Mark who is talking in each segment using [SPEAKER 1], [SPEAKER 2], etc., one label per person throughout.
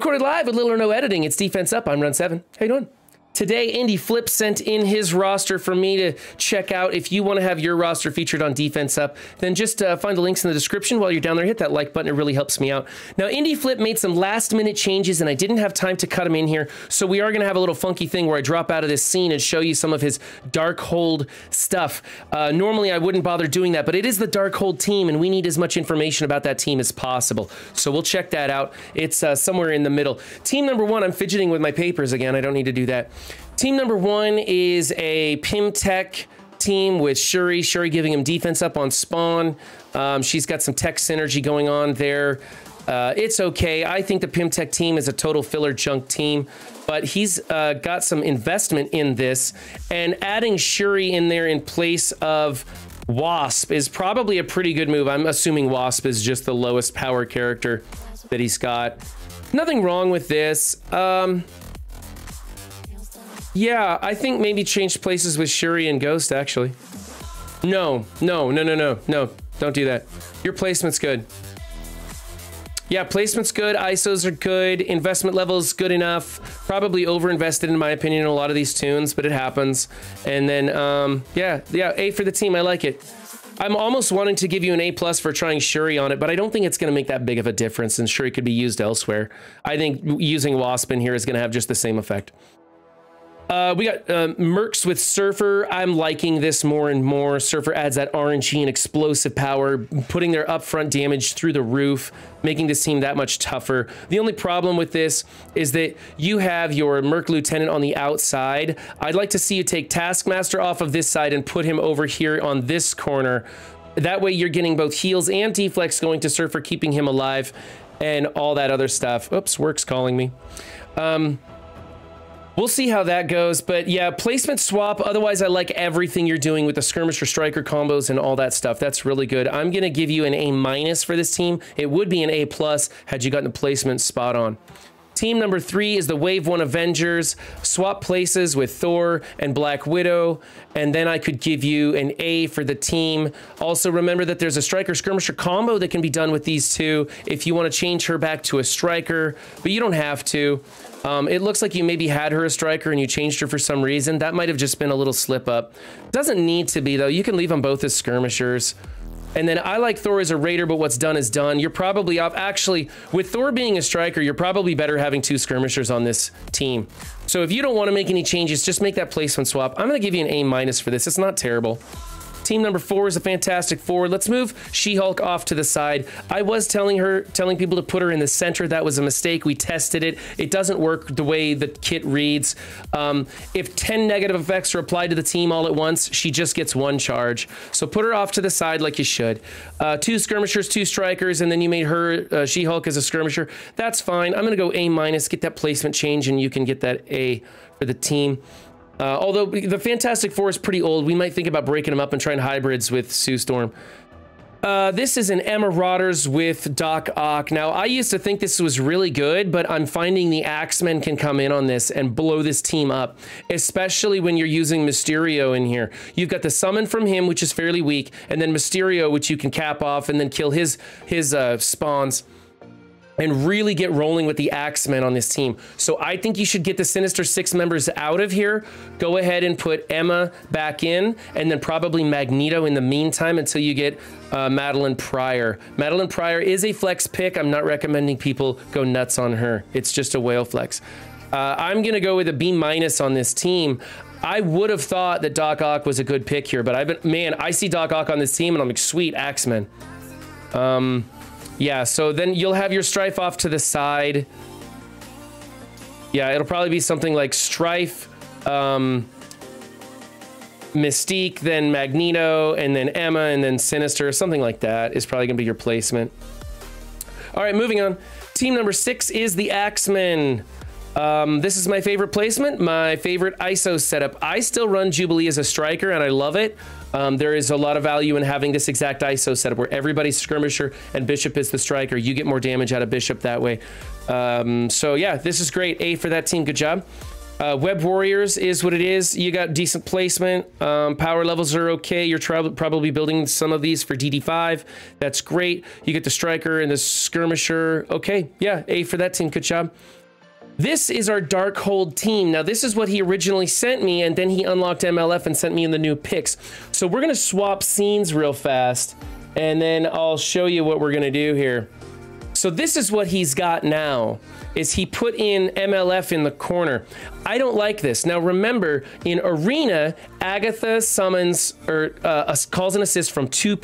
[SPEAKER 1] Recorded live with little or no editing. It's Defense Up. I'm Run 7. How you doing? Today, Indyflip sent in his roster for me to check out. If you want to have your roster featured on Defense Up, then just find the links in the description while you're down there. Hit that like button. It really helps me out. Now, Indyflip made some last-minute changes, and I didn't have time to cut them in here, so we are going to have a little funky thing where I drop out of this scene and show you some of his Darkhold stuff. Normally, I wouldn't bother doing that, but it is the Darkhold team, and we need as much information about that team as possible. So we'll check that out. It's somewhere in the middle. Team number 1, I'm fidgeting with my papers again. I don't need to do that. Team number 1 is a PymTech team with Shuri. Shuri giving him defense up on spawn. She's got some tech synergy going on there. It's okay. I think the PymTech team is a total filler junk team, but he's got some investment in this, and adding Shuri in there in place of Wasp is probably a pretty good move. I'm assuming Wasp is just the lowest power character that he's got. Nothing wrong with this. Yeah, I think maybe change places with Shuri and Ghost, actually. No, don't do that. Your placement's good. Yeah, placement's good, ISOs are good, investment level's good enough. Probably over-invested, in my opinion, in a lot of these tunes, but it happens. And then, yeah, A for the team, I like it. I'm almost wanting to give you an A+ for trying Shuri on it, but I don't think it's going to make that big of a difference, and Shuri could be used elsewhere. I think using Wasp in here is going to have just the same effect. We got Mercs with Surfer. I'm liking this more and more. Surfer adds that RNG and explosive power, putting their upfront damage through the roof, making this team that much tougher. The only problem with this is that you have your Merc Lieutenant on the outside. I'd like to see you take Taskmaster off of this side and put him over here on this corner. That way you're getting both heals and deflex going to Surfer, keeping him alive and all that other stuff. Oops, Work's calling me. We'll see how that goes, but yeah, placement swap. Otherwise, I like everything you're doing with the skirmisher striker combos and all that stuff. That's really good. I'm going to give you an A- for this team. It would be an A+ had you gotten the placement spot on. Team number 3 is the Wave 1 Avengers. Swap places with Thor and Black Widow, and then I could give you an A for the team. Also, remember that there's a striker skirmisher combo that can be done with these two if you want to change her back to a striker, but you don't have to. It looks like you maybe had her a striker and you changed her for some reason. That might have just been a little slip up. Doesn't need to be, though. You can leave them both as skirmishers. And then I like Thor as a raider, but what's done is done. You're probably off. Actually, with Thor being a striker, you're probably better having 2 skirmishers on this team. So if you don't want to make any changes, just make that placement swap. I'm going to give you an A- for this. It's not terrible. Team number 4 is a Fantastic Four. Let's move She-Hulk off to the side. I was telling people to put her in the center. That was a mistake. We tested it. It doesn't work the way the kit reads. If 10 negative effects are applied to the team all at once, she just gets 1 charge. So put her off to the side like you should. 2 skirmishers, 2 strikers, and then you made her She-Hulk as a skirmisher. That's fine. I'm going to go A-, get that placement change, and you can get that A for the team. Although the Fantastic Four is pretty old, we might think about breaking them up and trying hybrids with Sue Storm. This is an Marauders with Doc Ock. Now, I used to think this was really good, but I'm finding the AxMen can come in on this and blow this team up, especially when you're using Mysterio in here. You've got the summon from him, which is fairly weak, and then Mysterio, which you can cap off and then kill his spawns, and really get rolling with the AxMen on this team. So I think you should get the Sinister 6 members out of here. Go ahead and put Emma back in, and then probably Magneto in the meantime until you get Madeline Pryor. Madeline Pryor is a flex pick. I'm not recommending people go nuts on her. It's just a whale flex. I'm gonna go with a B- on this team. I would have thought that Doc Ock was a good pick here, but man, I see Doc Ock on this team and I'm like, sweet, AxMen. Yeah, so then you'll have your Strife off to the side. Yeah, it'll probably be something like Strife, Mystique, then Magneto, and then Emma, and then Sinister. Something like that is probably going to be your placement. All right, moving on. Team number 6 is the AxMen. This is my favorite placement, my favorite ISO setup. I still run Jubilee as a striker, and I love it. There is a lot of value in having this exact ISO setup where everybody's skirmisher and Bishop is the striker. You get more damage out of Bishop that way. So yeah, this is great. A for that team. Good job. Web Warriors is what it is. You got decent placement. Power levels are okay. You're probably building some of these for DD5. That's great. You get the Striker and the Skirmisher. Okay, yeah, A for that team. Good job. This is our Darkhold team. Now, this is what he originally sent me, and then he unlocked MLF and sent me in the new picks. So we're going to swap scenes real fast, and then I'll show you what we're going to do here. So this is what he's got now, is he put in MLF in the corner. I don't like this. Now remember, in Arena, Agatha summons or calls an assist from two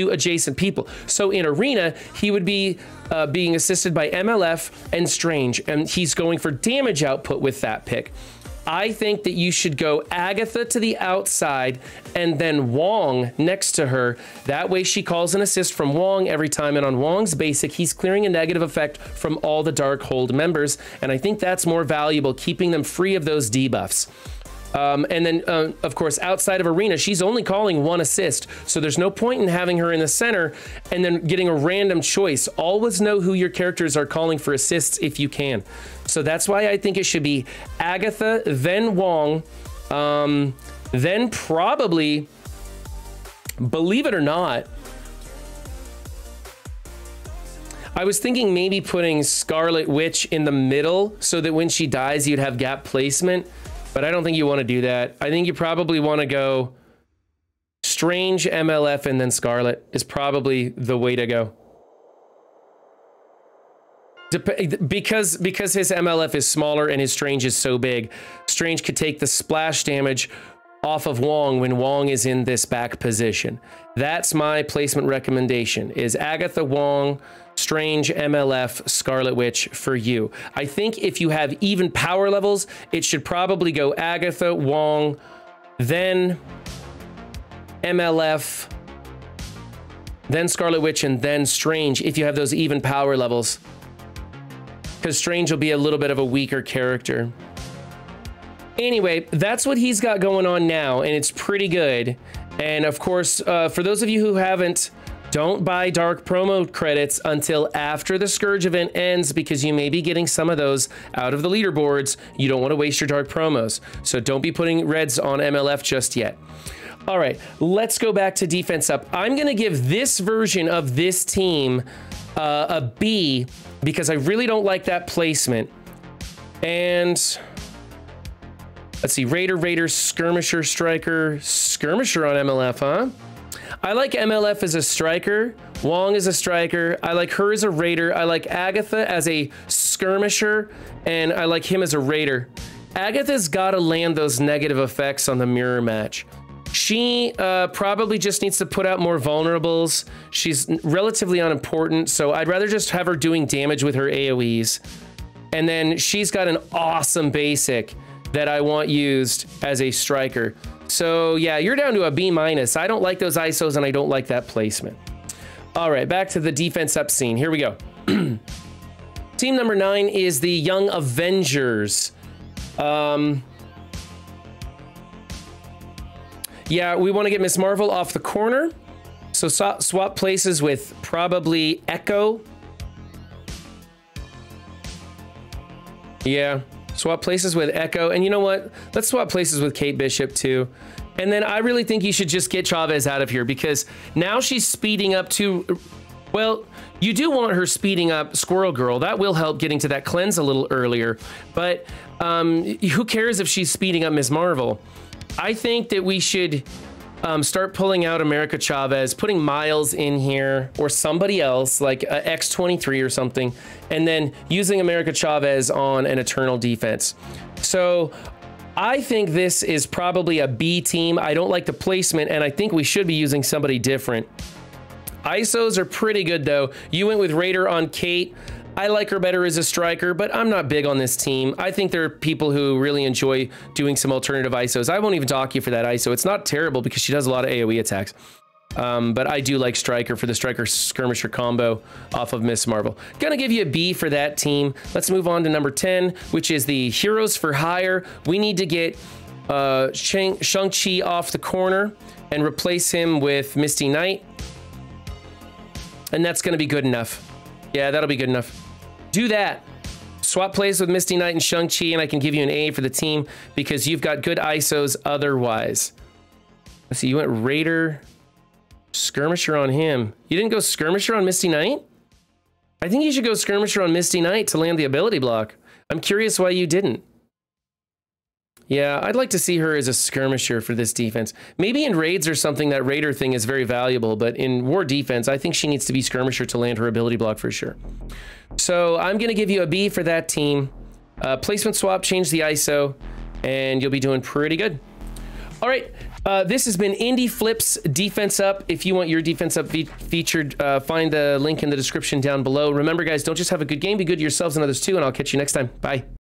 [SPEAKER 1] adjacent people. So in Arena, he would be being assisted by MLF and Strange, and he's going for damage output with that pick. I think that you should go Agatha to the outside and then Wong next to her. That way she calls an assist from Wong every time, and on Wong's basic, he's clearing a negative effect from all the Darkhold members, and I think that's more valuable, keeping them free of those debuffs. And then, of course, outside of Arena, she's only calling one assist, so there's no point in having her in the center and then getting a random choice. Always know who your characters are calling for assists if you can. So that's why I think it should be Agatha, then Wong, then probably, believe it or not, I was thinking maybe putting Scarlet Witch in the middle so that when she dies, you'd have gap placement. But I don't think you want to do that. I think you probably want to go Strange, MLF, and then Scarlet is probably the way to go. Because his MLF is smaller and his Strange is so big, Strange could take the splash damage off of Wong when Wong is in this back position. That's my placement recommendation, is Agatha, Wong, Strange, MLF, Scarlet Witch for you. I think if you have even power levels, it should probably go Agatha, Wong, then MLF, then Scarlet Witch, and then Strange if you have those even power levels. Because Strange will be a little bit of a weaker character. Anyway, that's what he's got going on now, and it's pretty good. And of course, for those of you who haven't, don't buy dark promo credits until after the Scourge event ends, because you may be getting some of those out of the leaderboards. You don't want to waste your dark promos. So don't be putting reds on MLF just yet. All right, let's go back to defense up. I'm going to give this version of this team a B, because I really don't like that placement. And let's see, Raider, Skirmisher, Striker, Skirmisher on MLF, huh? I like MLF as a Striker, Wong as a Striker, I like her as a Raider, I like Agatha as a Skirmisher, and I like him as a Raider. Agatha's got to land those negative effects on the mirror match. She probably just needs to put out more vulnerables. She's relatively unimportant, so I'd rather just have her doing damage with her AoEs. And then she's got an awesome basic that I want used as a Striker. So yeah, you're down to a B-. I don't like those ISOs and I don't like that placement. All right, back to the defense up scene. Here we go. Team number 9 is the Young Avengers. Yeah, we want to get Miss Marvel off the corner. So swap places with probably Echo. Yeah. Swap places with Echo. And you know what? Let's swap places with Kate Bishop too. And then I really think you should just get Chavez out of here, because now she's speeding up to, well, you do want her speeding up Squirrel Girl. That will help getting to that cleanse a little earlier. But who cares if she's speeding up Ms. Marvel? I think that we should start pulling out America Chavez, putting Miles in here or somebody else like X23 or something, and then using America Chavez on an Eternal defense. So I think this is probably a B team. I don't like the placement, and I think we should be using somebody different. ISOs are pretty good though. You went with Raider on Kate. I like her better as a Striker, but I'm not big on this team. I think there are people who really enjoy doing some alternative ISOs. I won't even dock you for that ISO. It's not terrible because she does a lot of AoE attacks. But I do like Striker for the Striker Skirmisher combo off of Miss Marvel. Gonna give you a B for that team. Let's move on to number 10, which is the Heroes for Hire. We need to get Shang-Chi off the corner and replace him with Misty Knight. And that's gonna be good enough. Yeah, that'll be good enough. Do that. Swap plays with Misty Knight and Shang-Chi, and I can give you an A for the team because you've got good ISOs otherwise. Let's see, you went Raider, Skirmisher on him. You didn't go Skirmisher on Misty Knight? I think you should go Skirmisher on Misty Knight to land the ability block. I'm curious why you didn't. Yeah, I'd like to see her as a skirmisher for this defense. Maybe in raids or something, that raider thing is very valuable, but in war defense, I think she needs to be skirmisher to land her ability block for sure. So I'm going to give you a B for that team. Placement swap, change the ISO, and you'll be doing pretty good. All right, this has been Indyflip's Defense Up. If you want your Defense Up featured, find the link in the description down below. Remember, guys, don't just have a good game, be good to yourselves and others too, and I'll catch you next time. Bye.